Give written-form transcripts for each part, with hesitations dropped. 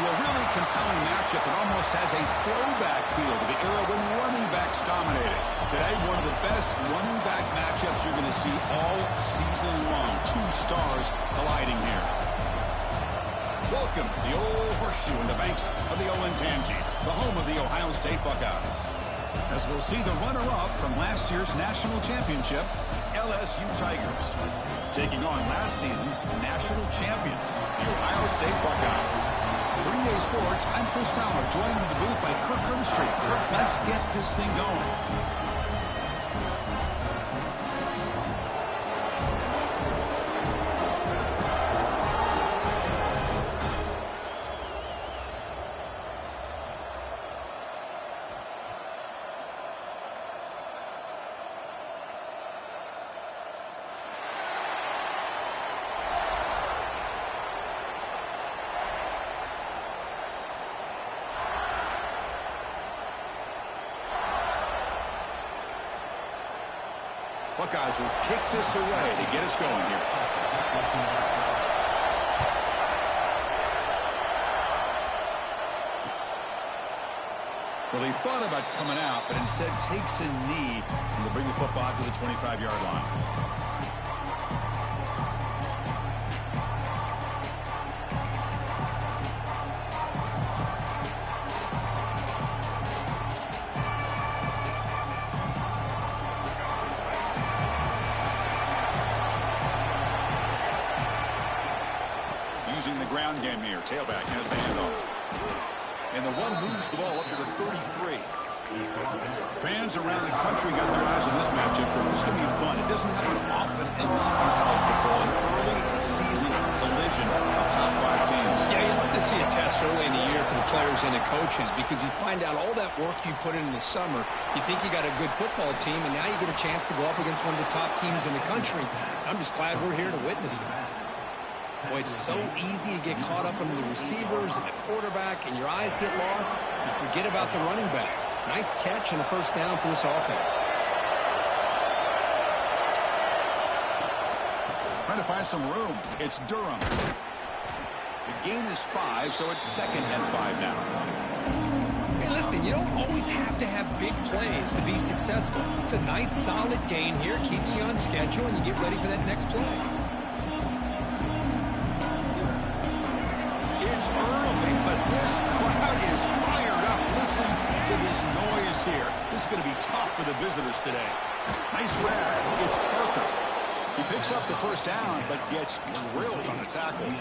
to a really compelling matchup that almost has a throwback feel to the era when running backs dominated. Today, one of the best running back matchups you're going to see all season long. Two stars colliding here. Welcome, the old horseshoe in the banks of the Olentangy, the home of the Ohio State Buckeyes. As we'll see the runner-up from last year's national championship, LSU Tigers, taking on last season's national champions, the Ohio State Buckeyes. For EA Sports, I'm Chris Fowler, joined in the booth by Kirk Hermstreet. Kirk, let's get this thing going. Buckeyes will kick this away to get us going here. Well, he thought about coming out, but instead takes a knee and will bring the football to the 25-yard line. Using the ground game here. Tailback has the handoff. And the one moves the ball up to the 33. Fans around the country got their eyes on this matchup, but this is going to be fun. It doesn't happen often enough in college football. An early season collision of top 5 teams. Yeah, you love to see a test early in the year for the players and the coaches because you find out all that work you put in the summer. You think you got a good football team, and now you get a chance to go up against one of the top teams in the country. I'm just glad we're here to witness it. Boy, it's so easy to get caught up in the receivers and the quarterback, and your eyes get lost. You forget about the running back. Nice catch and a first down for this offense. Trying to find some room. It's Durham. The gain is 5, so it's 2nd and 5 now. Hey, listen, you don't always have to have big plays to be successful. It's a nice, solid gain here. Keeps you on schedule, and you get ready for that next play. It's early, but this crowd is fired up. Listen to this noise here. This is going to be tough for the visitors today. Nice grab. It's Parker. He picks up the first down, but gets drilled on the tackle.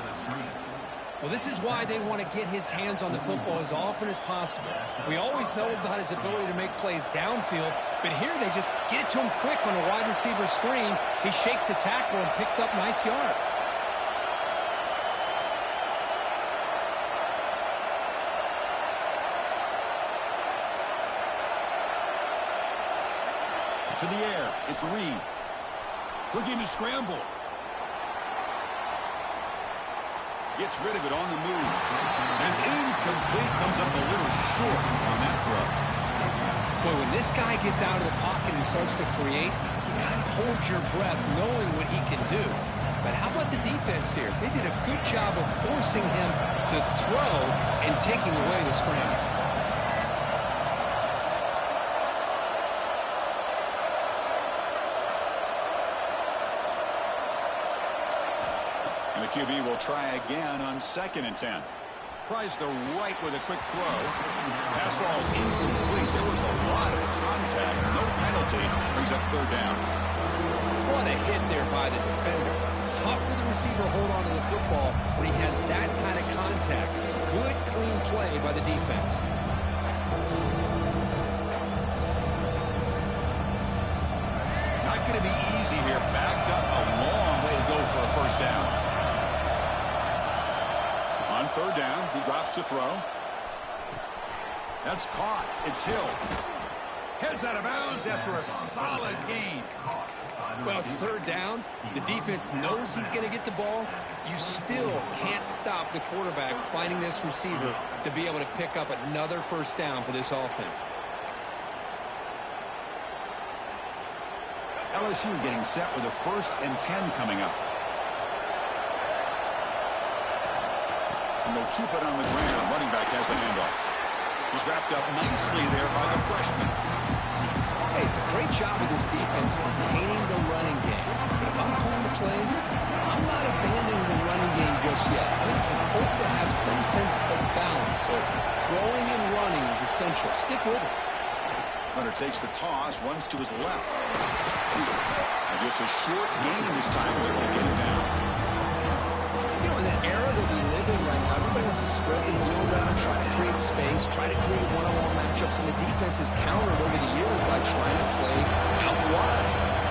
Well, this is why they want to get his hands on the football as often as possible. We always know about his ability to make plays downfield, but here they just get it to him quick on a wide receiver screen. He shakes the tackle and picks up nice yards. To the air, it's Reed. Looking to scramble. Gets rid of it on the move. And it's incomplete. Comes up a little short on that throw. Boy, when this guy gets out of the pocket and starts to create, you kind of hold your breath knowing what he can do. But how about the defense here? They did a good job of forcing him to throw and taking away the scramble. And the QB will try again on 2nd and 10. Tries the right with a quick throw. Pass ball is incomplete. There was a lot of contact. No penalty. Brings up 3rd down. What a hit there by the defender. Tough for the receiver to hold on to the football when he has that kind of contact. Good, clean play by the defense. Not going to be easy here. Backed up a long way to go for a first down. On 3rd down, he drops to throw. That's caught. It's Hill. Heads out of bounds after a solid gain. Well, it's 3rd down. The defense knows he's going to get the ball. You still can't stop the quarterback finding this receiver to be able to pick up another first down for this offense. LSU getting set with a 1st and 10 coming up. And they'll keep it on the ground. Running back has the handoff. He's wrapped up nicely there by the freshman. Hey, it's a great job of this defense containing the running game. But if I'm calling the plays, I'm not abandoning the running game just yet. I think it's important to have some sense of balance. So throwing and running is essential. Stick with it. Hunter takes the toss, runs to his left. And just a short gain this time. They're able to get him down. You know, in the era that we live in right now, everybody wants to spread the field around, try to create space, try to create one-on-one matchups, and the defense has countered over the years by trying to play out wide.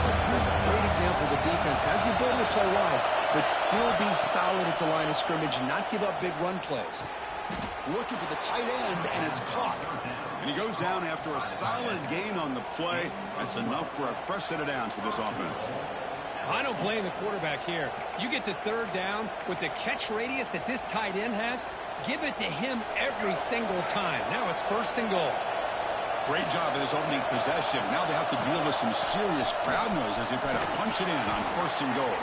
But here's a great example. The defense has the ability to play wide, but still be solid at the line of scrimmage and not give up big run plays. Looking for the tight end, and it's caught. And he goes down after a solid gain on the play. That's enough for a fresh set of downs for this offense. I don't blame the quarterback here. You get to third down with the catch radius that this tight end has, give it to him every single time. Now it's 1st and goal. Great job of this opening possession. Now they have to deal with some serious crowd noise as they try to punch it in on 1st and goal.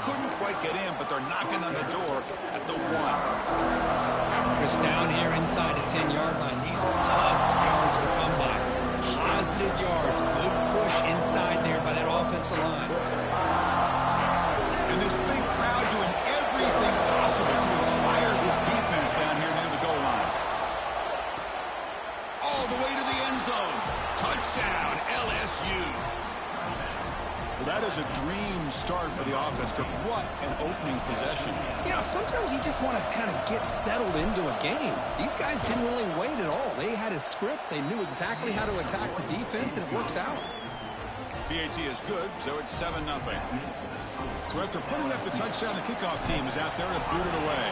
Couldn't quite get in, but they're knocking on the door at the 1. Chris, down here inside the 10-yard line. These are tough yards to come by. Positive yards. Good push inside there by that offensive line. And this big crowd doing everything possible to inspire this defense down here near the goal line. All the way to the end zone. Touchdown, LSU. Well, that is a dream start for the offense, but what an opening possession. You know, sometimes you just want to kind of get settled into a game. These guys didn't really wait at all. They had a script. They knew exactly how to attack the defense, and it works out. PAT is good, so it's 7-0. So after putting up the touchdown, the kickoff team is out there to boot it away.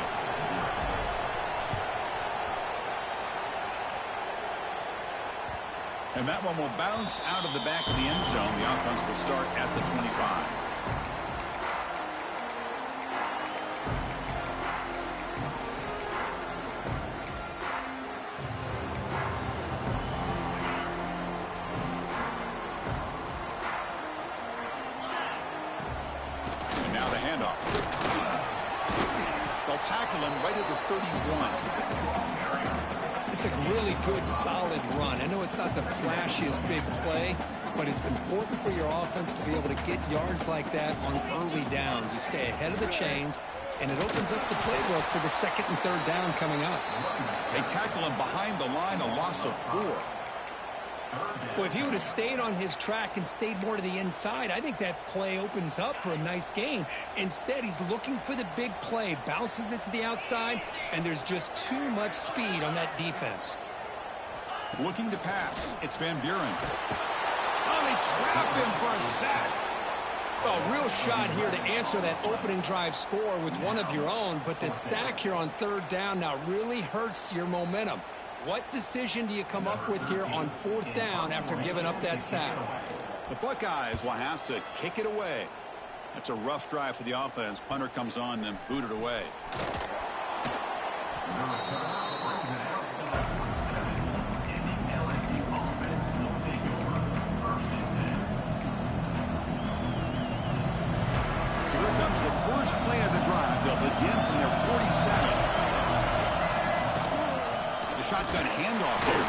And that one will bounce out of the back of the end zone. The offense will start at the 25. And now the handoff. They'll tackle him right at the 31. It's a really good, solid run. I know it's not the flashiest big play, but it's important for your offense to be able to get yards like that on early downs. You stay ahead of the chains, and it opens up the playbook for the 2nd and 3rd down coming up. They tackle him behind the line, a loss of 4. Well, if he would have stayed on his track and stayed more to the inside, I think that play opens up for a nice gain. Instead, he's looking for the big play, bounces it to the outside, and there's just too much speed on that defense. Looking to pass. It's Van Buren. Oh, they trap him for a sack. A real shot here to answer that opening drive score with one of your own, but the sack here on 3rd down now really hurts your momentum. What decision do you come up with here on 4th down after giving up that sack? The Buckeyes will have to kick it away. That's a rough drive for the offense. Punter comes on and booted away. So here comes the first play of the drive. They'll begin from their 47. Shotgun handoff here.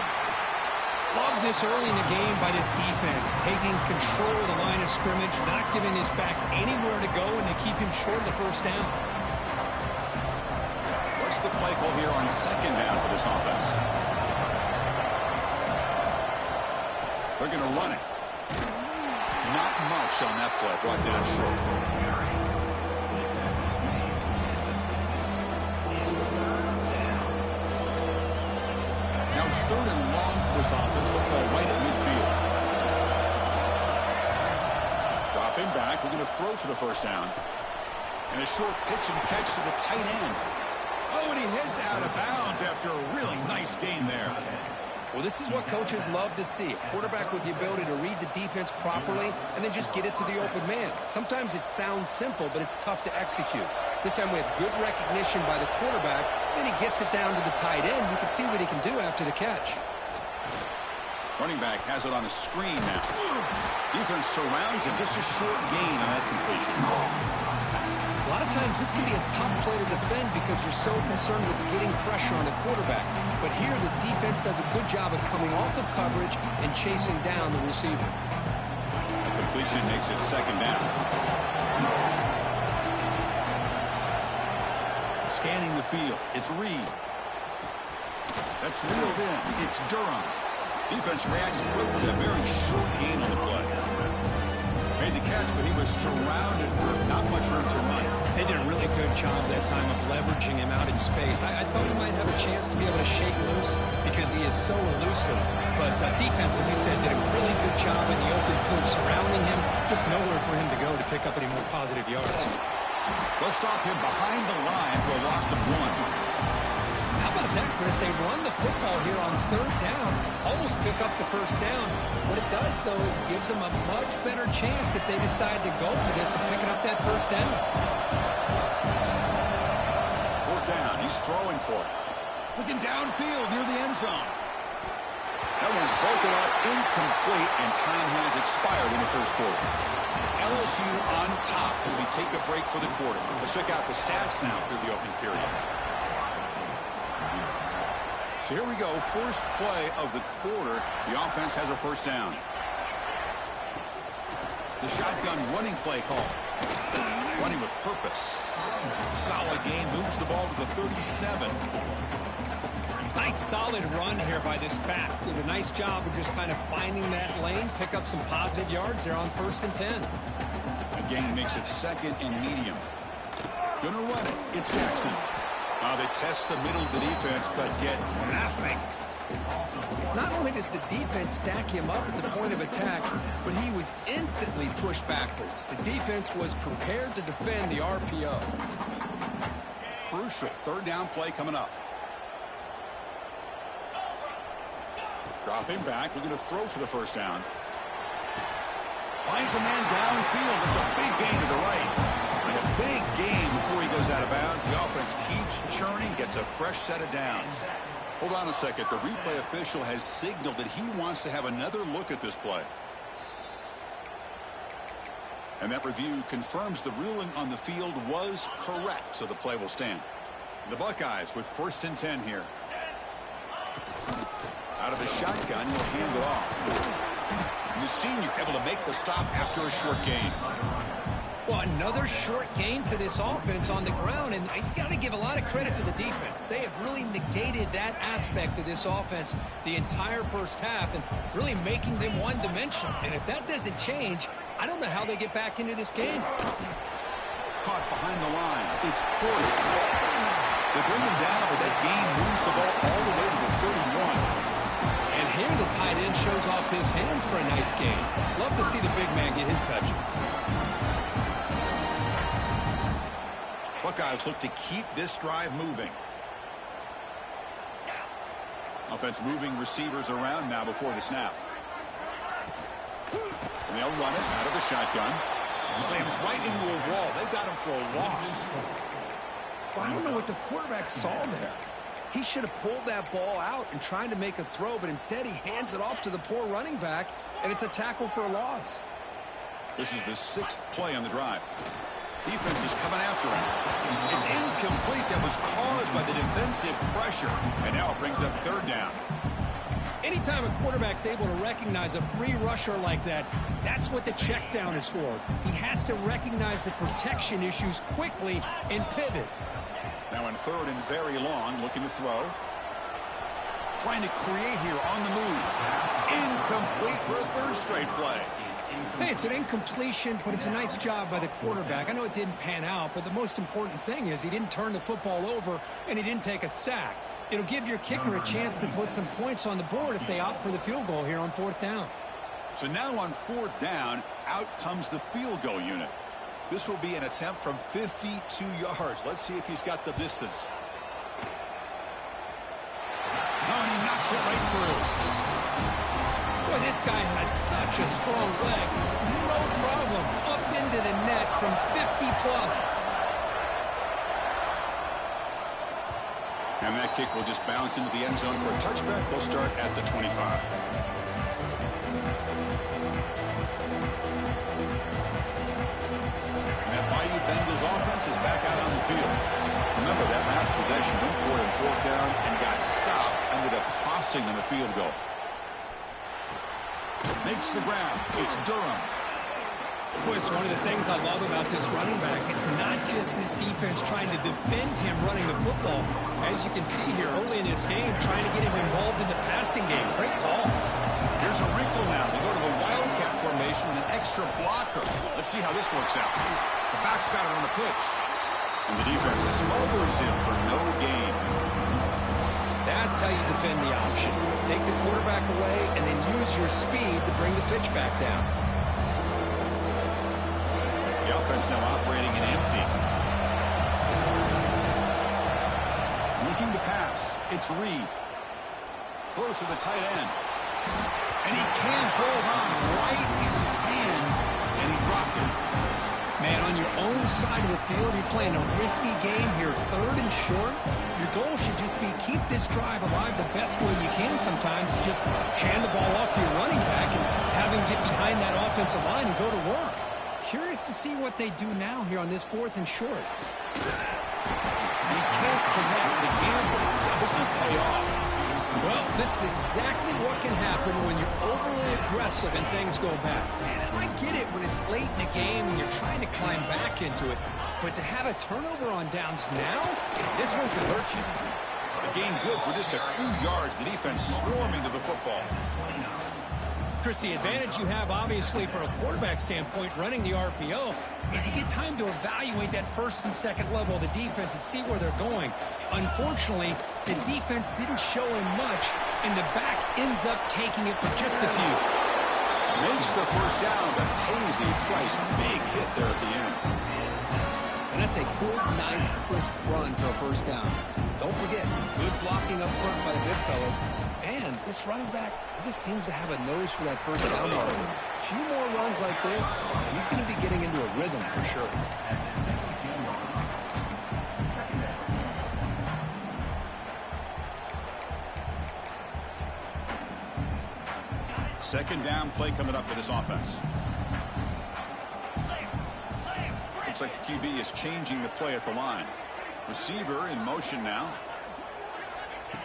Love this early in the game by this defense, taking control of the line of scrimmage, not giving this back anywhere to go, and they keep him short of the 1st down. What's the play call here on 2nd down for this offense? They're going to run it. Not much on that play, brought down short. It's 3rd and long for this offense. Football right at midfield. Dropping back. We're going to throw for the 1st down. And a short pitch and catch to the tight end. Oh, and he heads out of bounds after a really nice gain there. Well, this is what coaches love to see. A quarterback with the ability to read the defense properly and then just get it to the open man. Sometimes it sounds simple, but it's tough to execute. This time we have good recognition by the quarterback. Then he gets it down to the tight end. You can see what he can do after the catch. Running back has it on a screen now. Defense surrounds him. Just a short gain on that completion. A lot of times this can be a tough play to defend because you're so concerned with getting pressure on the quarterback. But here the defense does a good job of coming off of coverage and chasing down the receiver. The completion makes it second down. Scanning the field, it's Reed. That's reeled in. It's Durham. Defense reacts quickly. A very short gain on the play. Made the catch, but he was surrounded for not much room to run. They did a really good job that time of leveraging him out in space. I thought he might have a chance to be able to shake loose because he is so elusive. But defense, as you said, did a really good job in the open field surrounding him. Just nowhere for him to go to pick up any more positive yards. They'll stop him behind the line for a loss of 1. How about that, Chris? They run the football here on third down, almost pick up the first down. What it does, though, is gives them a much better chance if they decide to go for this and picking up that first down. Fourth down. He's throwing for it. Looking downfield near the end zone. That one's broken up, incomplete, and time has expired in the first quarter. It's LSU on top as we take a break for the quarter. Let's check out the stats now through the opening period. So here we go, first play of the quarter. The offense has a first down. The shotgun running play call. Running with purpose. Solid gain, moves the ball to the 37. Nice solid run here by this back. Did a nice job of just kind of finding that lane, pick up some positive yards there on 1st and 10. Again, makes it second and medium. Gonna run it. It's Jackson. They test the middle of the defense, but get nothing. Not only does the defense stack him up at the point of attack, but he was instantly pushed backwards. The defense was prepared to defend the RPO. Crucial third down play coming up. Dropping back, looking to throw for the first down. Finds a man downfield. It's a big gain to the right. And a big gain before he goes out of bounds. The offense keeps churning, gets a fresh set of downs. Hold on a second. The replay official has signaled that he wants to have another look at this play. And that review confirms the ruling on the field was correct, so the play will stand. The Buckeyes with 1st and 10 here. Out of the shotgun, he'll hand it off. The senior able to make the stop after a short gain. Well, another short gain for this offense on the ground, and you got to give a lot of credit to the defense. They have really negated that aspect of this offense the entire first half and really making them one-dimensional. And if that doesn't change, I don't know how they get back into this game. Caught behind the line. It's Porter. They bring him down, but that gain moves the ball all the way to the 31. And here the tight end shows off his hands for a nice gain. Love to see the big man get his touches. Buckeyes look to keep this drive moving. Offense moving receivers around now before the snap. And they'll run it out of the shotgun. Slams right into a wall. They've got him for a loss. Well, I don't know what the quarterback saw there. He should have pulled that ball out and tried to make a throw, but instead he hands it off to the poor running back, and it's a tackle for a loss. This is the 6th play on the drive. Defense is coming after him. It's incomplete. That was caused by the defensive pressure. And now it brings up 3rd down. Anytime a quarterback's able to recognize a free rusher like that, that's what the check down is for. He has to recognize the protection issues quickly and pivot. Now in 3rd and very long, looking to throw. Trying to create here on the move. Incomplete for a 3rd straight play. Hey, it's an incompletion, but it's a nice job by the quarterback. I know it didn't pan out, but the most important thing is he didn't turn the football over and he didn't take a sack. It'll give your kicker a chance to put some points on the board if they opt for the field goal here on 4th down. So now on 4th down, out comes the field goal unit. This will be an attempt from 52 yards. Let's see if he's got the distance. Oh, and he knocks it right through. Boy, this guy has such a strong leg. No problem. Up into the net from 50+. And that kick will just bounce into the end zone for a touchback. They'll start at the 25. That Bayou Bengals offense has fourth down and got stopped. Ended up costing them a field goal. Makes the grab. It's Durham. Boy, it's one of the things I love about this running back. It's not just this defense trying to defend him running the football. As you can see here early in this game, trying to get him involved in the passing game. Great call. Here's a wrinkle now. They go to the wildcat formation with an extra blocker. Let's see how this works out. The back's got it on the pitch. And the defense smothers him for no gain. That's how you defend the option. Take the quarterback away and then use your speed to bring the pitch back down. The offense now operating in empty. Looking to pass. It's Reed. Close to the tight end. And he can't hold on right in his hands. And he dropped it. Man, on your own side of the field, you're playing a risky game here, 3rd and short. Your goal should just be keep this drive alive the best way you can sometimes. Just hand the ball off to your running back and have him get behind that offensive line and go to work. Curious to see what they do now here on this 4th and short. And he can't connect. The gamble doesn't pay off. Well, this is exactly what can happen when you're overly aggressive and things go bad. And I get it when it's late in the game and you're trying to climb back into it. But to have a turnover on downs now, this one could hurt you. A gain good for just a few yards. The defense swarming to the football. Chris, the advantage you have, obviously, from a quarterback standpoint, running the RPO, is you get time to evaluate that 1st and 2nd level of the defense and see where they're going. Unfortunately, the defense didn't show him much, and the back ends up taking it for just a few. Makes the first down, but pays a price. Big hit there at the end. And that's a good, nice, crisp run for a first down. Don't forget, good blocking up front by the big fellas. And this running back, he just seems to have a nose for that first down marker. A few more runs like this, and he's going to be getting into a rhythm for sure. Second down play coming up for this offense. Looks like the QB is changing the play at the line. Receiver in motion now.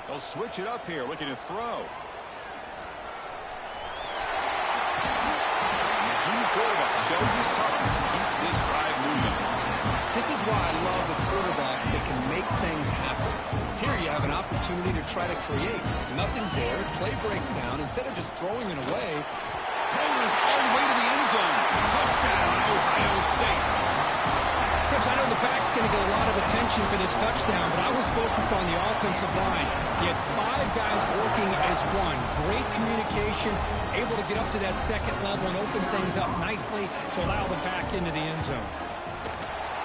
They'll switch it up here, looking to throw. The junior quarterback shows his toughness, keeps this drive moving. This is why I love the quarterbacks that can make things happen. Here you have an opportunity to try to create. Nothing's there. Play breaks down. Instead of just throwing it away, Raiders all the way to the end zone. Touchdown, Ohio State. Chris, I know the back's going to get a lot of attention for this touchdown, but I was focused on the offensive line. You had 5 guys working as one. Great communication, able to get up to that 2nd level and open things up nicely to allow the back into the end zone.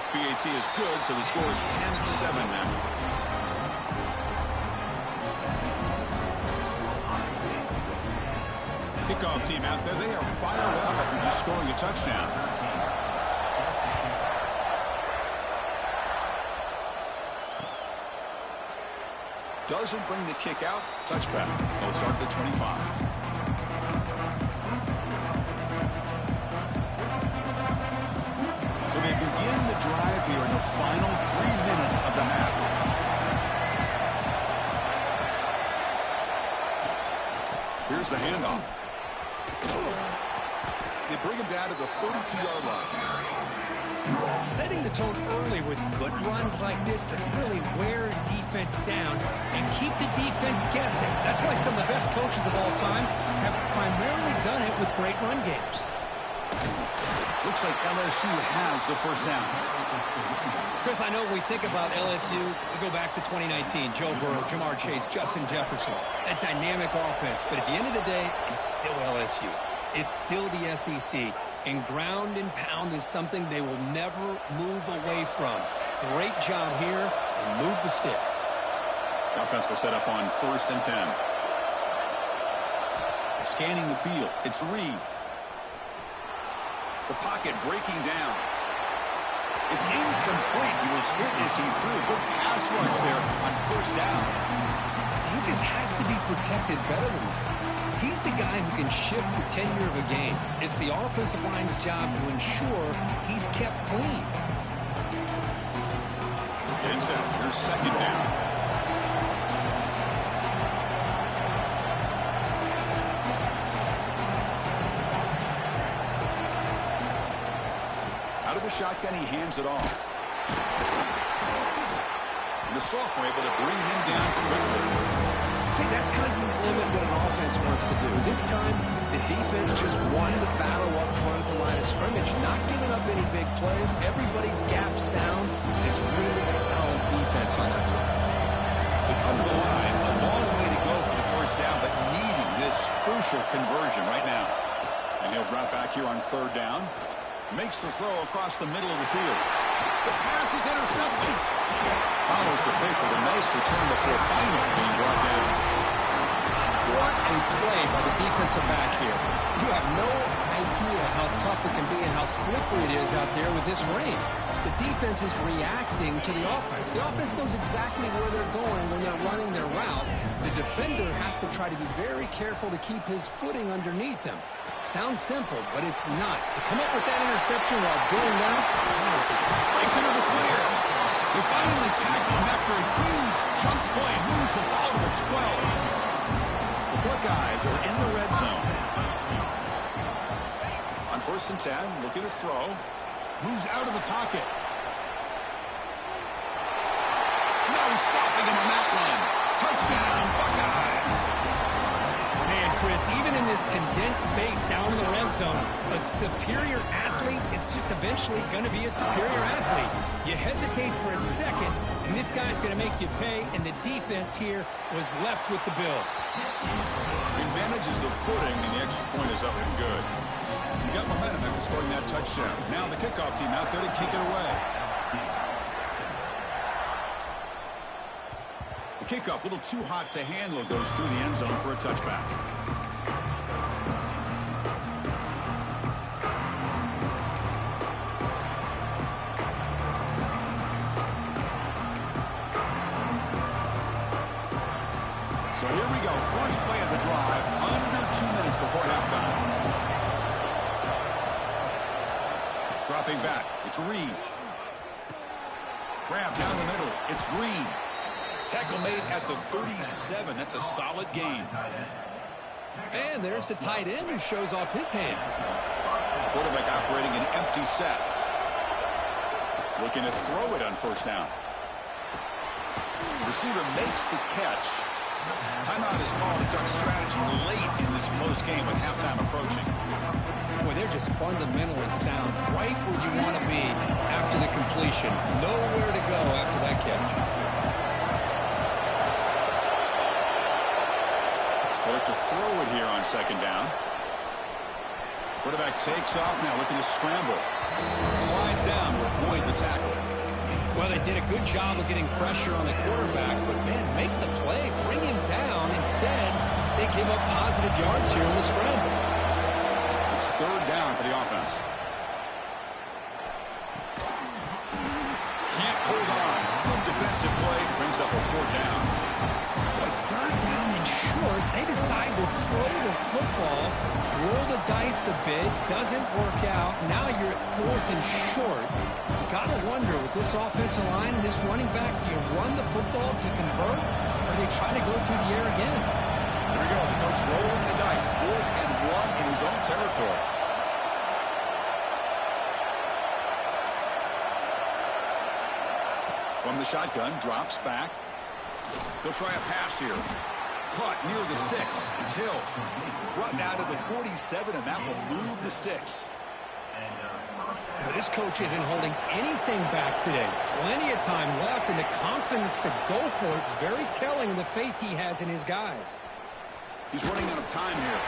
PAT is good, so the score is 10-7 now. Kickoff team out there, they are fired up after just scoring a touchdown. Doesn't bring the kick out. Touchback. They'll start at the 25. So they begin the drive here in the final 3 minutes of the half. Here's the handoff. They bring him down to the 32-yard line. Setting the tone early with good runs like this can really wear defense down and keep the defense guessing. That's why some of the best coaches of all time have primarily done it with great run games. Looks like LSU has the first down. Chris, I know when we think about LSU, we go back to 2019. Joe Burrow, Jamar Chase, Justin Jefferson, that dynamic offense. But at the end of the day, it's still LSU. It's still the SEC. And ground and pound is something they will never move away from. Great job here, and move the sticks. The offense will set up on 1st and 10. Scanning the field, it's Reed. The pocket breaking down. It's incomplete. He was hit as he threw. Good pass rush there on 1st down. He just has to be protected better than that. He's the guy who can shift the tenure of a game. It's the offensive line's job to ensure he's kept clean. Getting set. Here's 2nd down. Out of the shotgun, he hands it off. And the sophomore able to bring him down quickly. See, that's how you limit what an offense wants to do. This time, the defense just won the battle up front at the line of scrimmage, not giving up any big plays. Everybody's gap sound. It's really solid defense on that play. They come to the line, a long way to go for the first down, but needing this crucial conversion right now. And he'll drop back here on third down. Makes the throw across the middle of the field. The pass is intercepted. Follows the pick with a nice return before finally being brought down. What a play by the defensive back here. You have no idea how tough it can be and how slippery it is out there with this rain. The defense is reacting to the offense. The offense knows exactly where they're going when they're running their route. The defender has to try to be very careful to keep his footing underneath him. Sounds simple, but it's not. To come up with that interception while doing that, honestly, breaks into the clear. They finally tackle him after a huge chunk play. Moves the ball to the 12. The Buckeyes are in the red zone. On 1st and 10, looking to throw. Moves out of the pocket. Now he's stopping him on that one. Touchdown, Buckeyes. Man, Chris, even in this condensed space down in the red zone, a superior athlete is just eventually going to be a superior athlete. You hesitate for a second, and this guy's going to make you pay, and the defense here was left with the bill. He manages the footing, and the extra point is up and good. He got momentum after scoring that touchdown. Now the kickoff team out there to kick it away. The kickoff, a little too hot to handle, goes through the end zone for a touchback. So here we go. First play of the drive, under 2 minutes before halftime. Dropping back, it's Reed. Grab down the middle, it's Green. Tackle made at the 37. That's a solid gain. And there's the tight end who shows off his hands. Quarterback operating an empty set. Looking to throw it on first down. Receiver makes the catch. Timeout is called to duck strategy late in this close game with halftime approaching. Boy, they're just fundamentally sound, right where you want to be after the completion. Nowhere to go after that catch. They look to throw it here on second down. Quarterback takes off now, looking to scramble. Slides down to avoid the tackle. Well, they did a good job of getting pressure on the quarterback, but, man, make the play, bring him down. Instead, they give up positive yards here in the scramble. It's third down for the offense. Can't hold on. Good defensive play brings up a fourth down. With third down and short, they decide to throw the football, roll the dice a bit, doesn't work out. Now you're at fourth and short. You got to wonder, with this offensive line and this running back, do you run the football to convert, or do they try to go through the air again? Here we go. The coach rolling the dice. 4th and 1 in his own territory. From the shotgun, drops back. They'll try a pass here. Caught near the sticks. It's Hill. Brought down to the 47, and that will move the sticks. Now, this coach isn't holding anything back today. Plenty of time left, and the confidence to go for it is very telling of the faith he has in his guys. He's running out of time here.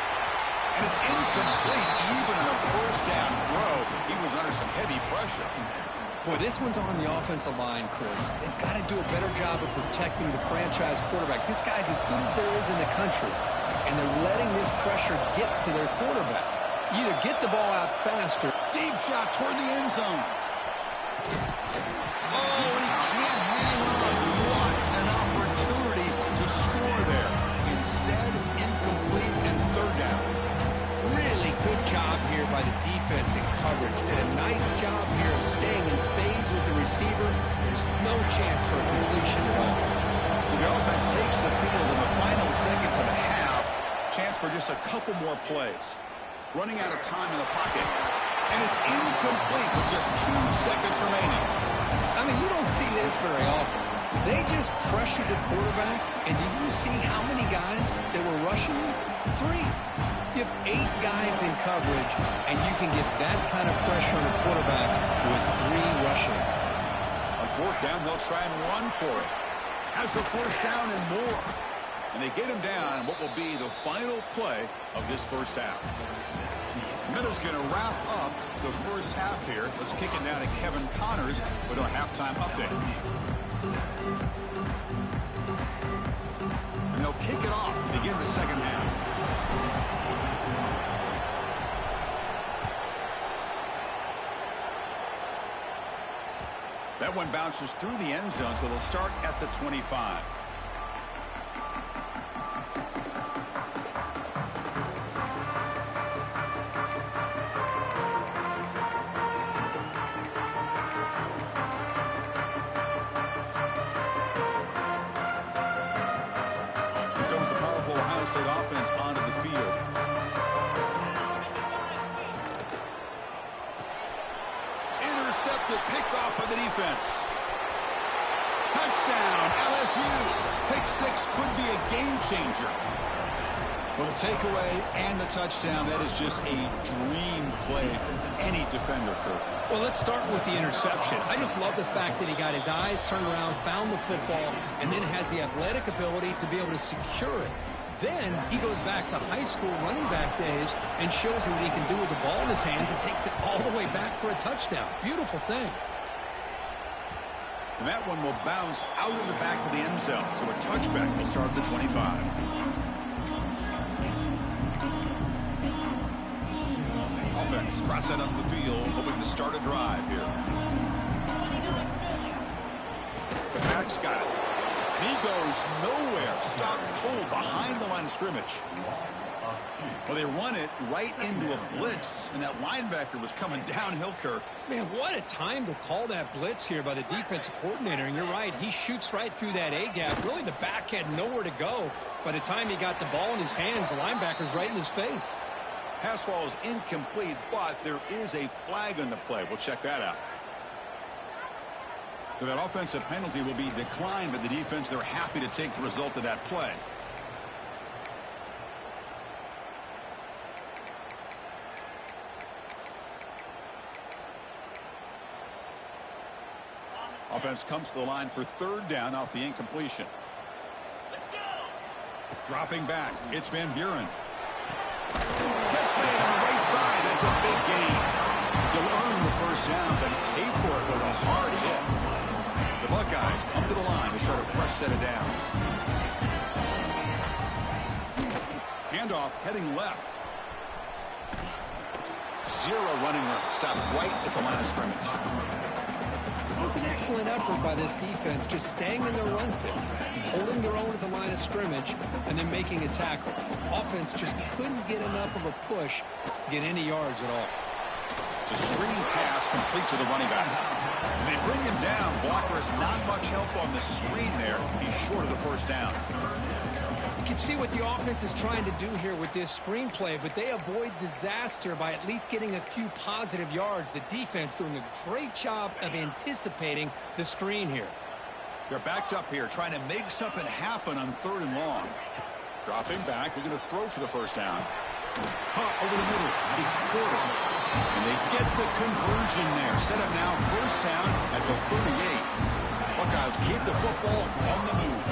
And it's incomplete. Even in a first down throw, he was under some heavy pressure. Boy, this one's on the offensive line, Chris. They've got to do a better job of protecting the franchise quarterback. This guy's as good as there is in the country, and they're letting this pressure get to their quarterback. Either get the ball out faster. Deep shot toward the end zone. Oh, he can't hang on. What an opportunity to score there. Instead, incomplete and third down. Really good job here by the defense in coverage. Did a nice job here of staying in phase with the receiver. There's no chance for a completion at all. So the offense takes the field in the final seconds of the half. Chance for just a couple more plays. Running out of time in the pocket. And it's incomplete with just 2 seconds remaining. I mean, you don't see this very often. They just pressured the quarterback, and did you see how many guys they were rushing? 3. You have 8 guys in coverage, and you can get that kind of pressure on a quarterback with 3 rushing. On 4th down, they'll try and run for it. Has the 1st down and more. And they get him down in what will be the final play of this first half. Miller's going to wrap up the first half here. Let's kick it now to Kevin Connors with our halftime update. And they'll kick it off to begin the second half. That one bounces through the end zone, so they'll start at the 25. State offense onto the field. Intercepted, picked off by the defense. Touchdown, LSU. Pick 6 could be a game changer. Well, the takeaway and the touchdown, that is just a dream play for any defender, Kirk. Well, let's start with the interception. I just love the fact that he got his eyes turned around, found the football, and then has the athletic ability to be able to secure it. Then he goes back to high school running back days and shows him what he can do with the ball in his hands and takes it all the way back for a touchdown. Beautiful thing. And that one will bounce out of the back of the end zone. So a touchback will start at the 25. Offense trots that up the field, hoping to start a drive here. The back's got it. He goes nowhere. Stopped cold behind the line of scrimmage. Well, they run it right into a blitz, and that linebacker was coming downhill, Kirk. Man, what a time to call that blitz here by the defensive coordinator. And you're right, he shoots right through that A-gap. Really, the back had nowhere to go. By the time he got the ball in his hands, the linebacker's right in his face. Pass ball is incomplete, but there is a flag on the play. We'll check that out. So that offensive penalty will be declined by the defense. They're happy to take the result of that play. Offense comes to the line for 3rd down off the incompletion. Let's go. Dropping back, it's Van Buren. Catch made on the right side. That's a big gain. You'll earn the 1st down, but pay for it with a hard hit. The Buckeyes come to the line to start a fresh set of downs. Handoff heading left. 0 running room. Stop right at the line of scrimmage. It was an excellent effort by this defense, just staying in their run fits, holding their own at the line of scrimmage, and then making a tackle. Offense just couldn't get enough of a push to get any yards at all. It's a screen pass complete to the running back. And they bring him down. Blockers not much help on the screen there. He's short of the 1st down. You can see what the offense is trying to do here with this screenplay, but they avoid disaster by at least getting a few positive yards. The defense doing a great job of anticipating the screen here. They're backed up here, trying to make something happen on 3rd and long. Dropping back, they're going to throw for the 1st down. Over the middle, it's Porter. And they get the conversion there. Set up now, 1st down at the 38. Buckeyes keep the football on the move.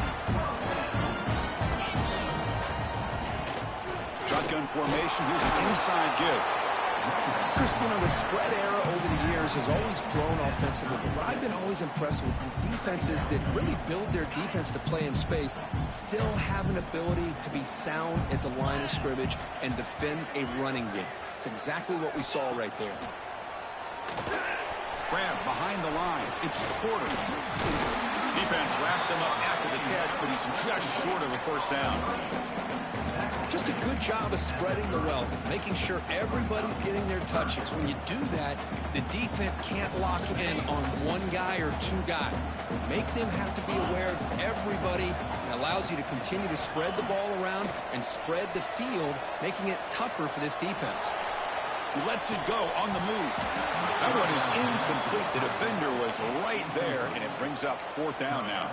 Shotgun formation. Here's an inside give. Chris, you know, the spread era over the years has always grown offensively, but what I've been always impressed with defenses that really build their defense to play in space still have an ability to be sound at the line of scrimmage and defend a running game. It's exactly what we saw right there. Grab behind the line. It's Porter. Defense wraps him up after the catch, but he's just short of a 1st down. Just a good job of spreading the wealth, making sure everybody's getting their touches. When you do that, the defense can't lock in on one guy or 2 guys. Make them have to be aware of everybody. It allows you to continue to spread the ball around and spread the field, making it tougher for this defense. He lets it go on the move. That one is incomplete. The defender was right there, and it brings up 4th down now.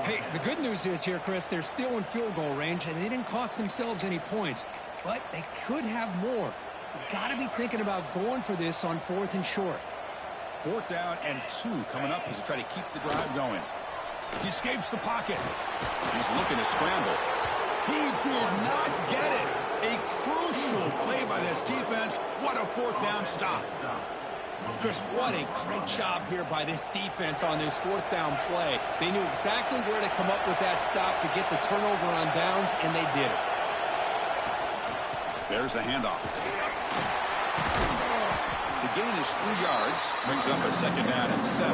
Hey, the good news is here, Chris, they're still in field goal range, and they didn't cost themselves any points. But they could have more. You've got to be thinking about going for this on 4th and short. 4th down and 2 coming up as they try to keep the drive going. He escapes the pocket. He's looking to scramble. He did not get it. A crucial play by this defense. What a 4th down stop. Chris, what a great job here by this defense on this 4th down play. They knew exactly where to come up with that stop to get the turnover on downs, and they did it. There's the handoff. The gain is 3 yards. Brings up a 2nd down and 7.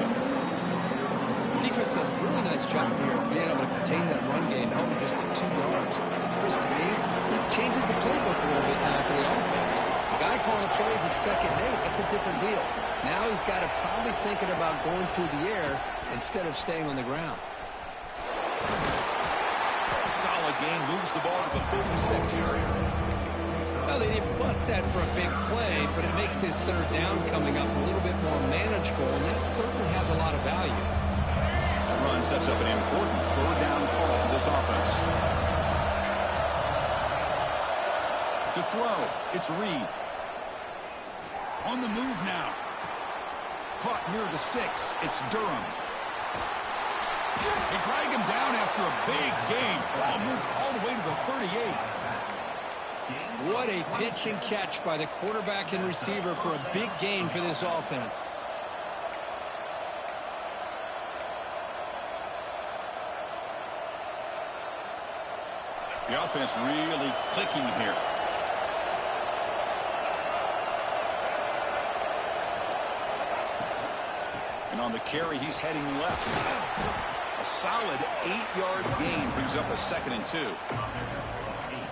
Defense does a really nice job here being able to contain that run game, helping just get 2 yards. Chris, to me, this changes the playbook a little bit now for the offense. The guy calling the plays at 2nd and 8, that's a different deal. Now he's got to probably thinking about going through the air instead of staying on the ground. Solid gain, moves the ball to the 36. Well, they didn't bust that for a big play, but it makes this 3rd down coming up a little bit more manageable, and that certainly has a lot of value. That run sets up an important 3rd down call for this offense. To throw, it's Reed. On the move now. Caught near the sticks, it's Durham. They drag him down after a big gain. Ball moved all the way to the 38. What a pitch and catch by the quarterback and receiver for a big gain for this offense. The offense really clicking here. And on the carry, he's heading left. A solid 8-yard gain brings up a 2nd and 2.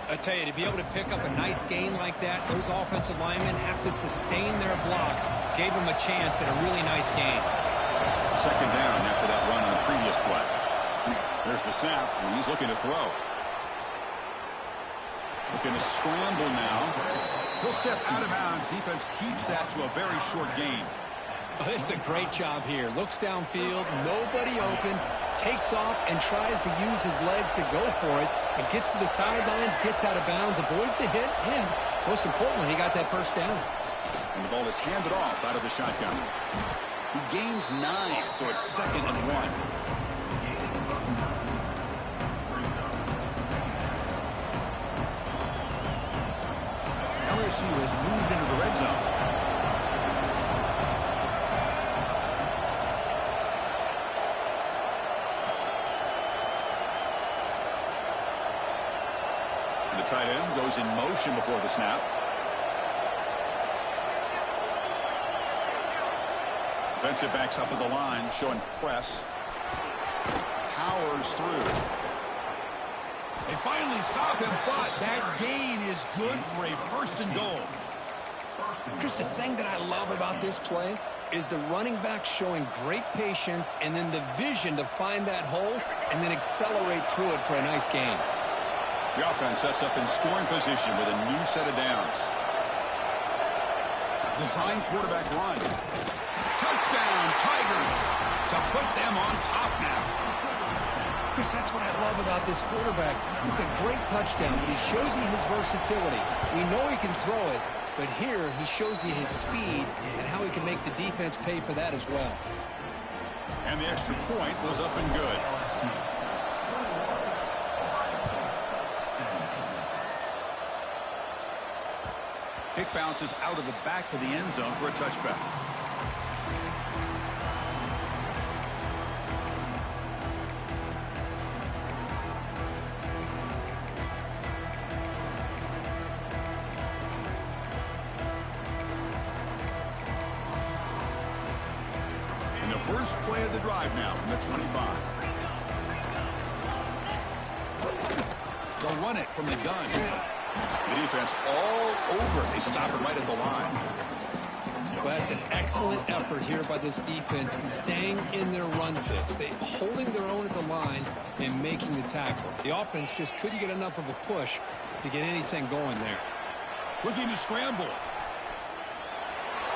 I tell you, to be able to pick up a nice gain like that, those offensive linemen have to sustain their blocks. Gave them a chance at a really nice gain. 2nd down after that run on the previous play. There's the snap, and he's looking to throw. Looking to scramble now. He'll step out of bounds. Defense keeps that to a very short gain. Oh, this is a great job here. Looks downfield, nobody open, takes off and tries to use his legs to go for it, and gets to the sidelines, gets out of bounds, avoids the hit, and most importantly, he got that 1st down. And the ball is handed off out of the shotgun. He gains 9, so it's 2nd and 1. LSU has moved into the red zone. And the tight end goes in motion before the snap. Defensive backs up at the line, showing press. Powers through. They finally stop him, but that gain is good for a 1st and goal. Chris, the thing that I love about this play is the running back showing great patience and then the vision to find that hole and then accelerate through it for a nice gain. The offense sets up in scoring position with a new set of downs. Design quarterback run. Touchdown, Tigers, to put them on top now. Chris, that's what I love about this quarterback. It's a great touchdown, but he shows you his versatility. We know he can throw it, but here he shows you his speed and how he can make the defense pay for that as well. And the extra point was up and good. Kick bounces out of the back of the end zone for a touchback. And the first play of the drive now from the 25. They'll run it from the gun. The defense all over. They stop it right at the line. Well, that's an excellent effort here by this defense, staying in their run fits. They holding their own at the line and making the tackle. The offense just couldn't get enough of a push to get anything going there. Looking to scramble.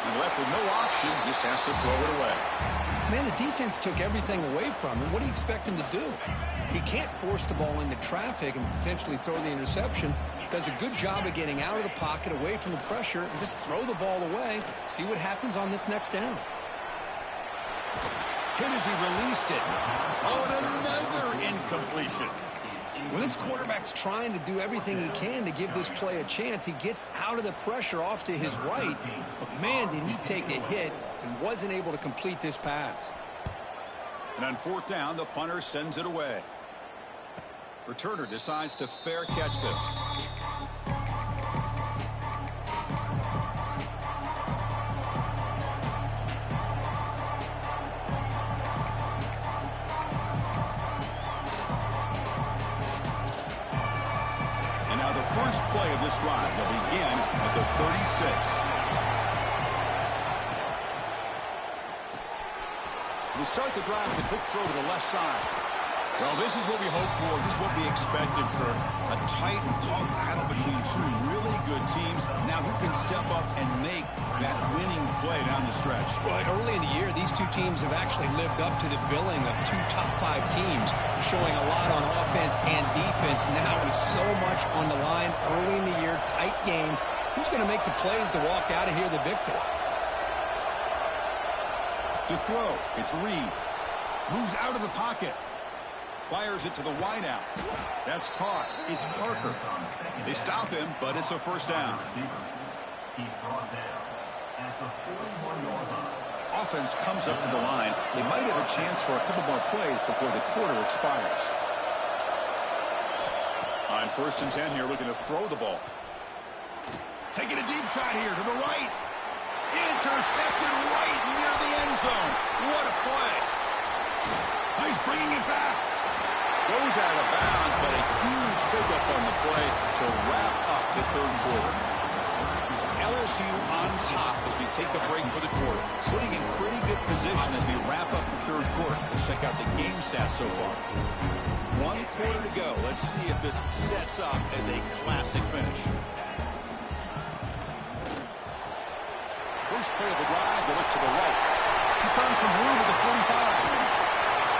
And left with no option, just has to throw it away. Man, the defense took everything away from him. What do you expect him to do? He can't force the ball into traffic and potentially throw the interception. Does a good job of getting out of the pocket, away from the pressure, and just throw the ball away. See what happens on this next down. Hit as he released it. Oh, and another incompletion. When this quarterback's trying to do everything he can to give this play a chance, he gets out of the pressure off to his right. But, man, did he take a hit and wasn't able to complete this pass. And on fourth down, the punter sends it away. Returner decides to fair catch this. And now the first play of this drive will begin at the 36. We start the drive with a quick throw to the left side. Well, this is what we hoped for. This is what we expected, Kurt. A tight and tough battle between two really good teams. Now who can step up and make that winning play down the stretch? Well, early in the year, these two teams have actually lived up to the billing of two top-5 teams, showing a lot on offense and defense. Now with so much on the line early in the year, tight game, who's going to make the plays to walk out of here the victor? To throw, it's Reed. Moves out of the pocket. Fires it to the wideout. That's caught. It's Parker. They stop him, but it's a first down. Offense comes up to the line. They might have a chance for a couple more plays before the quarter expires. On 1st and 10 here, looking to throw the ball. Taking a deep shot here to the right. Intercepted right near the end zone. What a play. He's bringing it back. Goes out of bounds, but a huge pickup on the play to wrap up the third quarter. It's LSU on top as we take a break for the quarter. Sitting in pretty good position as we wrap up the third quarter. Let's check out the game stats so far. 1 quarter to go. Let's see if this sets up as a classic finish. First play of the drive, they look to the right. He's found some room at the 45.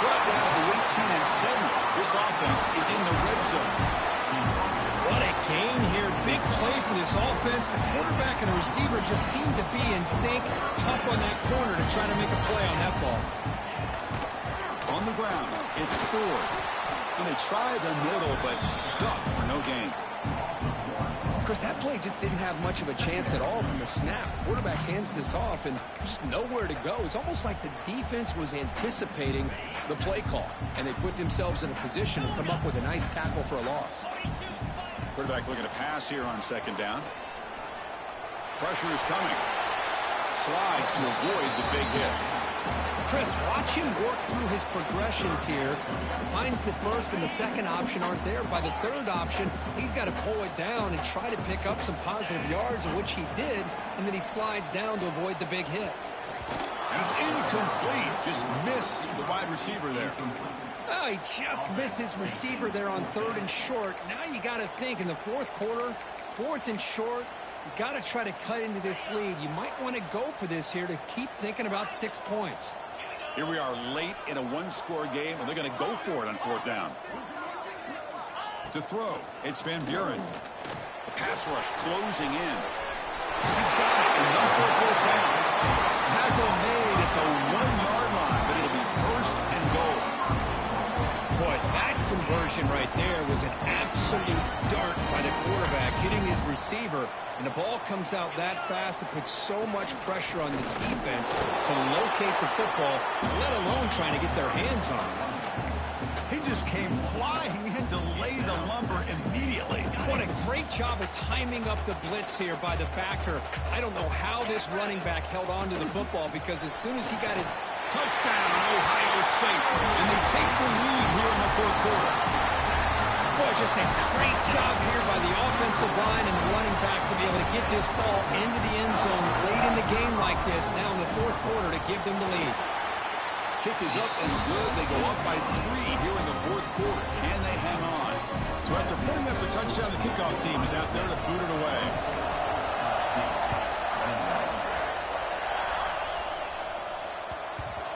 Brought down to the 18 and 7. This offense is in the red zone. What a gain here. Big play for this offense. The quarterback and the receiver just seem to be in sync. Tough on that corner to try to make a play on that ball. On the ground, it's Ford. And they try the middle, but stuck for no gain. Chris, that play just didn't have much of a chance at all from the snap. Quarterback hands this off and just nowhere to go. It's almost like the defense was anticipating the play call, and they put themselves in a position to come up with a nice tackle for a loss. Quarterback looking to pass here on 2nd down. Pressure is coming. Slides to avoid the big hit. Chris, watch him work through his progressions here. Finds the first and the second option aren't there. By the third option, he's got to pull it down and try to pick up some positive yards, which he did, and then he slides down to avoid the big hit. It's incomplete. Just missed the wide receiver there. Oh, he just missed his receiver there on 3rd and short. Now you got to think in the 4th quarter, 4th and short, you got to try to cut into this lead. You might want to go for this here to keep thinking about 6 points. Here we are late in a 1-score game, and they're going to go for it on 4th down. To throw, it's Van Buren. The pass rush closing in. He's got it, enough for a first down. Tackle made at the 1-yard line, but it'll be 1st and goal. Boy, that conversion right there was an absolute dart by the quarterback, hitting his receiver. And the ball comes out that fast to put so much pressure on the defense to locate the football, let alone trying to get their hands on it. He just came flying in to lay the lumber immediately. What a great job of timing up the blitz here by the backer. I don't know how this running back held on to the football, because as soon as he got his touchdown, Ohio State, and they take the lead here in the 4th quarter. Boy, just a great job here by the offensive line and the running back to be able to get this ball into the end zone late in the game like this, now in the 4th quarter, to give them the lead. Kick is up and good. They go up by 3 here in the 4th quarter. Can they hang on? So after putting up the touchdown, the kickoff team is out there to boot it away.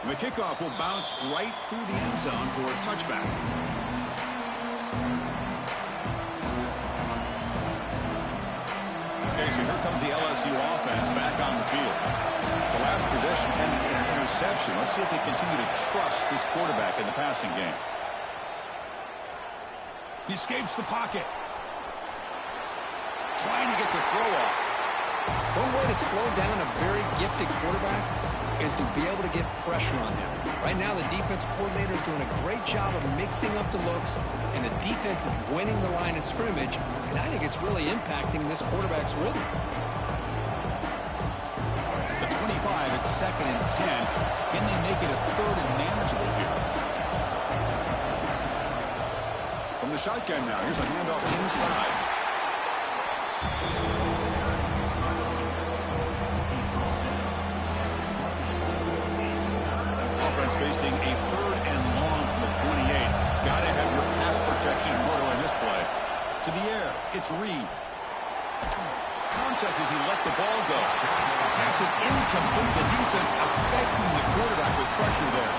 The kickoff will bounce right through the end zone for a touchback. Okay, so here comes the LSU offense back on the field. The last possession ended in an interception. Let's see if they continue to trust this quarterback in the passing game. He escapes the pocket. Trying to get the throw off. One way to slow down a very gifted quarterback is to be able to get pressure on him. Right now, the defense coordinator is doing a great job of mixing up the looks, and the defense is winning the line of scrimmage, and I think it's really impacting this quarterback's rhythm. At the 25, it's 2nd and 10. Can they make it a 3rd and manageable here? From the shotgun now, here's a handoff inside. Offense facing a 3rd and long from the 28. Gotta have your pass protection in order in this play. To the air, it's Reed. Contact as he let the ball go. Pass is incomplete. The defense affecting the quarterback with pressure there.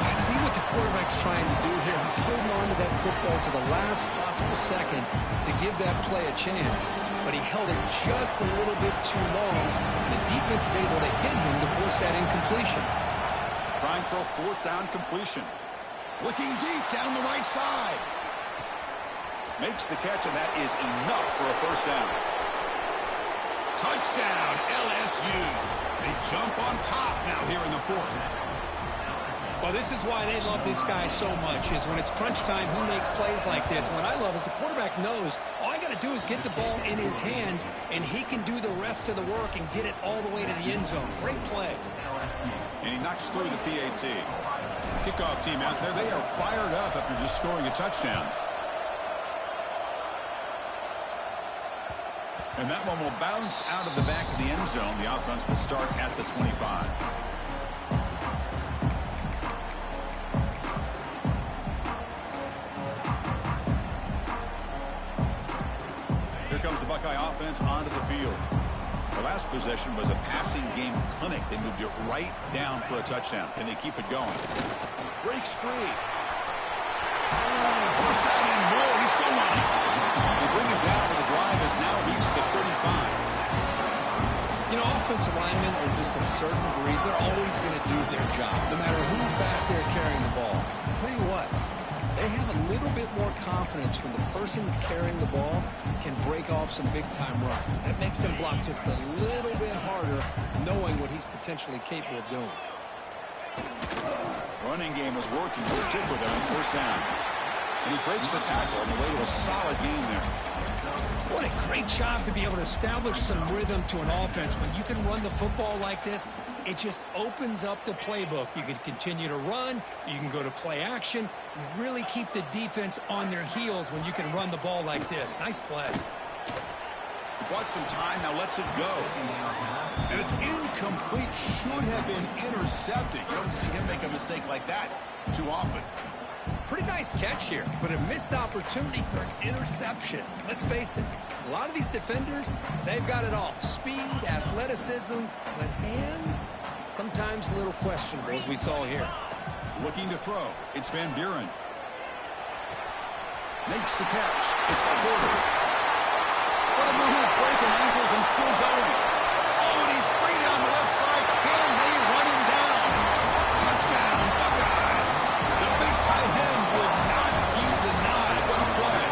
I see what the quarterback's trying to do here. He's holding on to that football to the last possible second to give that play a chance. But he held it just a little bit too long. The defense is able to hit him to force that incompletion. Trying for a 4th down completion. Looking deep down the right side. Makes the catch, and that is enough for a 1st down. Touchdown, LSU. They jump on top now here in the 4th. Well, this is why they love this guy so much, is when it's crunch time, he makes plays like this. And what I love is the quarterback knows all I got to do is get the ball in his hands, and he can do the rest of the work and get it all the way to the end zone. Great play. And he knocks through the PAT. Kickoff team out there, they are fired up after just scoring a touchdown. And that one will bounce out of the back of the end zone. The offense will start at the 25. Here comes the Buckeye offense onto the field. The last possession was a passing game clinic. They moved it right down for a touchdown. Can they keep it going? Breaks free. First down and more. He's still running. They bring him down, but the drive has now reached the 35. You know, offensive linemen are just a certain breed. They're always going to do their job, no matter who's back there carrying the ball. I'll tell you what, they have a little bit more confidence when the person that's carrying the ball can break off some big-time runs. That makes them block just a little bit harder, knowing what he's potentially capable of doing. Running game is working to stick with him on 1st down. And he breaks the tackle on the way to a solid gain there. What a great job to be able to establish some rhythm to an offense. When you can run the football like this, it just opens up the playbook. You can continue to run. You can go to play action. You really keep the defense on their heels when you can run the ball like this. Nice play. He bought some time, now lets it go. And it's incomplete. Should have been intercepted. You don't see him make a mistake like that too often. Pretty nice catch here, but a missed opportunity for an interception. Let's face it, a lot of these defenders, they've got it all. Speed, athleticism, but hands, sometimes a little questionable, as we saw here. Looking to throw. It's Van Buren. Makes the catch. It's Porter. What a move, breaking ankles and still going. Oh, and he's free down the left side. Can they run him down? Touchdown, Buckeyes. The big tight end would not be denied. What a play.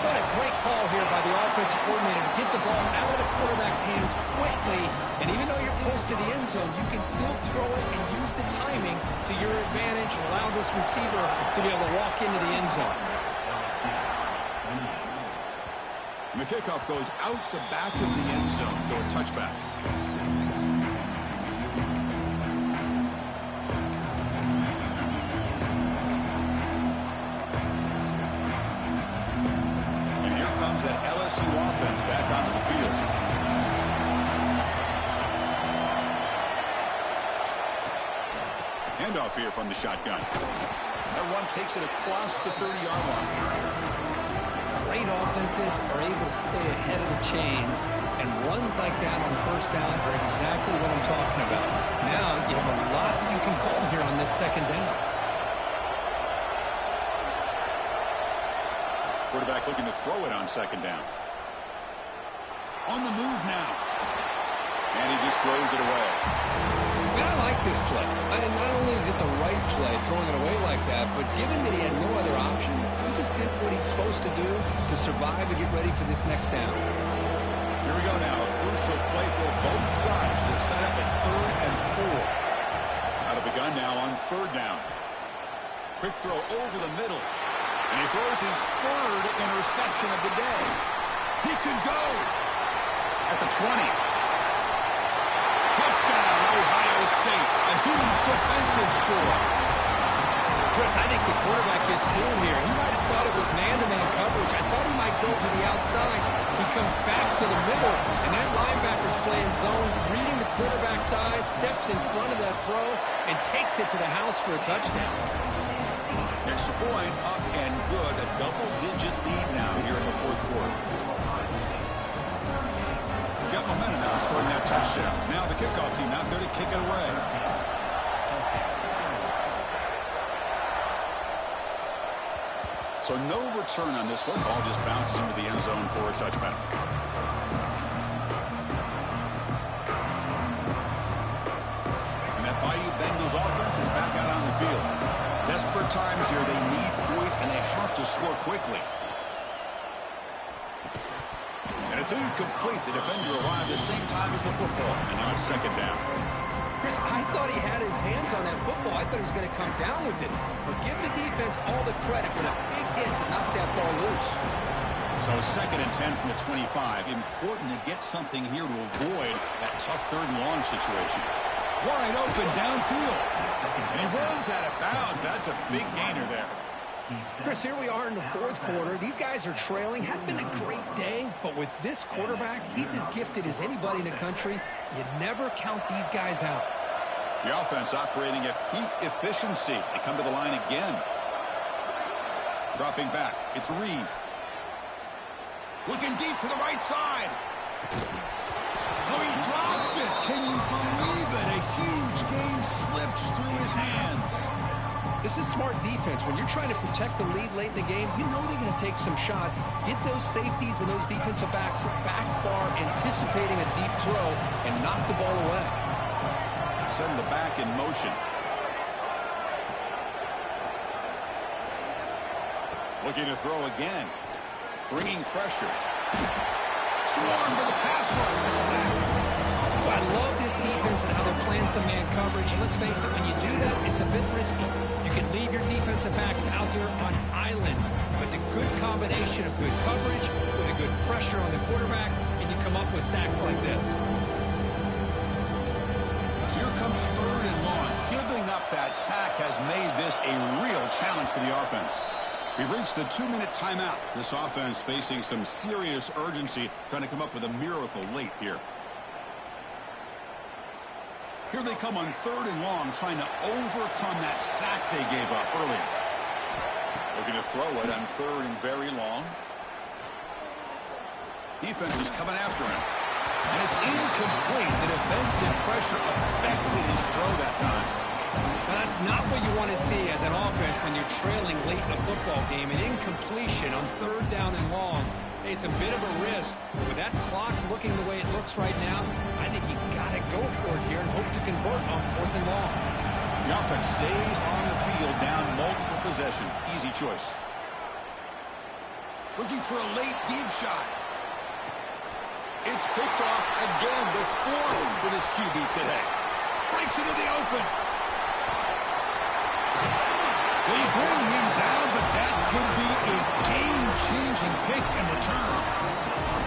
What a great call here by the offensive coordinator to get the ball out of the quarterback's hands quickly. And even though you're close to the end zone, you can still throw it and use the timing to your advantage and allow this receiver to be able to walk into the end zone. And the kickoff goes out the back of the end zone, so a touchback. And here comes that LSU offense back onto the field. Handoff here from the shotgun. That run takes it across the 30-yard line. great offenses are able to stay ahead of the chains, and runs like that on first down are exactly what I'm talking about. Now you have a lot that you can call here on this second down. Quarterback looking to throw it on second down. On the move now. And he just throws it away. Man, I like this play. Not only is it the right play, throwing it away like that, but given that he had no other option, he just did what he's supposed to do to survive and get ready for this next down. Here we go now. A crucial play for both sides to set up a 3rd and 4. Out of the gun now on 3rd down. Quick throw over the middle. And he throws his 3rd interception of the day. He could go at the 20. Touchdown, Ohio State. A huge defensive score. Chris, I think the quarterback gets through here. He might have thought it was man-to-man coverage. I thought he might go to the outside. He comes back to the middle, and that linebacker's playing zone, reading the quarterback's eyes, steps in front of that throw, and takes it to the house for a touchdown. Extra point, up and good. A double-digit lead now here in the 4th quarter. Got momentum now, scoring that touchdown. Now the kickoff team out there to kick it away. So no return on this one. Ball just bounces into the end zone for a touchback. And that Bayou Bengals offense is back out on the field. Desperate times here. They need points, and they have to score quickly. And it's incomplete. The defender arrived at the same time as the football. And now it's second down. Chris, I thought he had his hands on that football. I thought he was going to come down with it. But give the defense all the credit with a big hit to knock that ball loose. So 2nd and 10 from the 25. Important to get something here to avoid that tough 3rd and long situation. Wide open downfield. And he runs out of bounds. That's a big gainer there. Chris, here we are in the 4th quarter. These guys are trailing. Hadn't been a great day, but with this quarterback, he's as gifted as anybody in the country. You never count these guys out. The offense operating at peak efficiency. They come to the line again. Dropping back. It's Reed. Looking deep to the right side. Oh, he dropped it. Can you believe it? A huge gain slips through his hands. This is smart defense. When you're trying to protect the lead late in the game, you know they're going to take some shots. Get those safeties and those defensive backs back far, anticipating a deep throw, and knock the ball away. Send the back in motion. Looking to throw again. Bringing pressure. Swarm to the pass rush. The sack. I love this defense and how they're playing some man coverage. And let's face it, when you do that, it's a bit risky. You can leave your defensive backs out there on islands. But the good combination of good coverage with a good pressure on the quarterback, and you come up with sacks like this. So here comes 3rd and long. Giving up that sack has made this a real challenge for the offense. We've reached the 2-minute timeout. This offense facing some serious urgency, trying to come up with a miracle late here. Here they come on 3rd and long, trying to overcome that sack they gave up earlier. Looking to throw it on 3rd and very long. Defense is coming after him. And it's incomplete. The defensive pressure affected his throw that time. Now, that's not what you want to see as an offense when you're trailing late in a football game. An incompletion on 3rd down and long. It's a bit of a risk. With that clock looking the way it looks right now, I think you got to go for it here and hope to convert on 4th and long. The offense stays on the field down multiple possessions. Easy choice. Looking for a late deep shot. It's picked off again. The 4th for this QB today. Breaks into the open. They bring him down, but that could be a game-changing pick in return.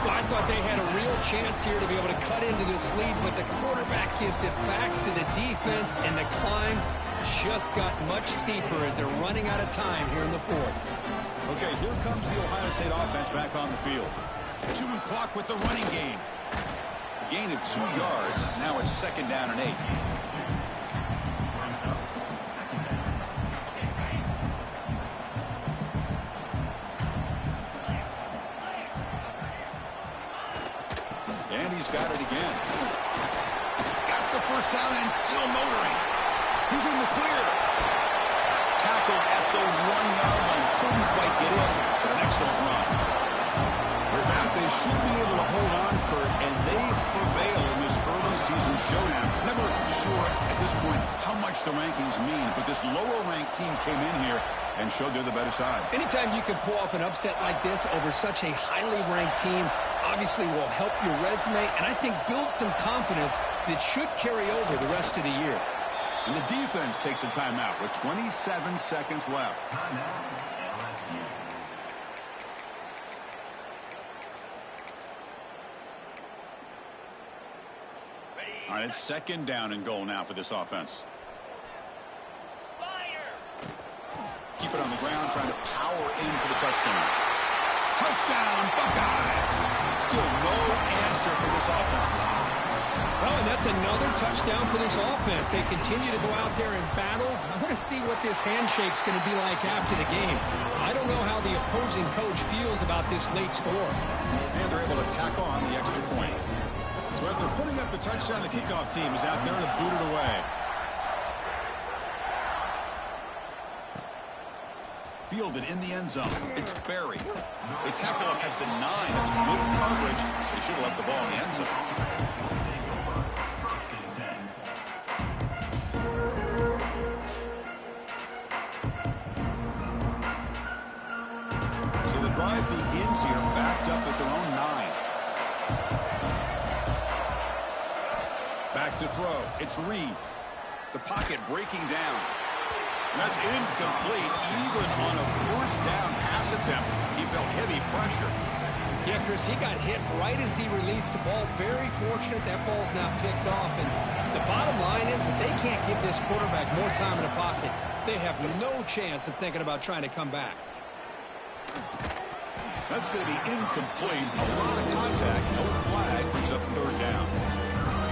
Well, I thought they had a real chance here to be able to cut into this lead, but the quarterback gives it back to the defense, and the climb just got much steeper as they're running out of time here in the 4th. Okay, here comes the Ohio State offense back on the field. Chewing clock with the running game. A gain of 2 yards. Now it's 2nd down and 8. he's got it again. Got the first down and still motoring. He's in the clear. Tackled at the 1-yard line. Couldn't quite get in, but an excellent run. With that, they should be able to hold on, Kurt, and they prevail in this early season showdown. Never sure at this point how much the rankings mean, but this lower-ranked team came in here and showed they're the better side. Anytime you can pull off an upset like this over such a highly ranked team, obviously will help your resume, and I think build some confidence that should carry over the rest of the year. And the defense takes a timeout with 27 seconds left. All right, it's second down and goal now for this offense. Keep it on the ground, trying to power in for the touchdown. Touchdown, Buckeyes! Still no answer for this offense. Well, and that's another touchdown for this offense. They continue to go out there and battle. I want to see what this handshake's going to be like after the game. I don't know how the opposing coach feels about this late score. And they're able to tack on the extra point. So after putting up the touchdown, the kickoff team is out there to boot it away. Fielded in the end zone. It's Berry. They tackle him at the 9. It's good coverage. They should have left the ball in the end zone. So the drive begins here, backed up at their own 9. Back to throw. It's Reed. The pocket breaking down. That's incomplete. Even on a first down pass attempt, he felt heavy pressure. Yeah, Chris, he got hit right as he released the ball. Very fortunate that ball's not picked off. And the bottom line is that they can't give this quarterback more time in the pocket. They have no chance of thinking about trying to come back. That's going to be incomplete. A lot of contact. No flag. Brings up third down.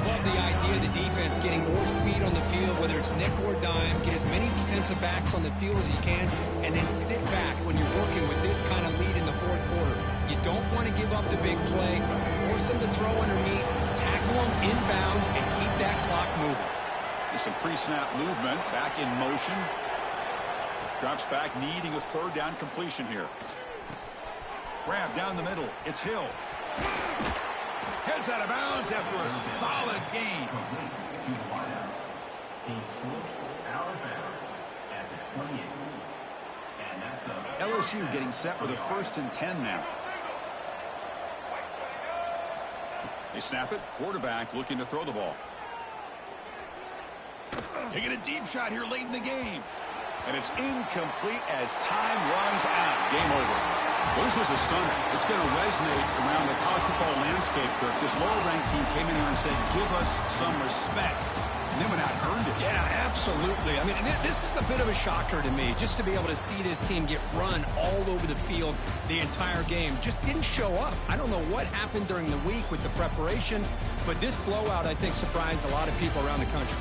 Love the idea of the defense getting more speed on the field, whether it's nickel or dime. Get as many defensive backs on the field as you can, and then sit back when you're working with this kind of lead in the fourth quarter. You don't want to give up the big play. Force them to throw underneath, tackle them inbounds, and keep that clock moving. There's some pre-snap movement. Back in motion. Drops back, needing a third down completion here. Grab down the middle. It's Hill. Heads out of bounds after a solid gain. LSU getting set with a 1st and 10 now. They snap it. Quarterback looking to throw the ball. Taking a deep shot here late in the game. And it's incomplete as time runs out. Game over. Well, this was a stunner. It's going to resonate around the college football landscape, Kirk. This lower-ranked team came in here and said, give us some respect. And they went out and earned it. Yeah, absolutely. I mean, this is a bit of a shocker to me, just to be able to see this team get run all over the field the entire game. Just didn't show up. I don't know what happened during the week with the preparation, but this blowout, I think, surprised a lot of people around the country.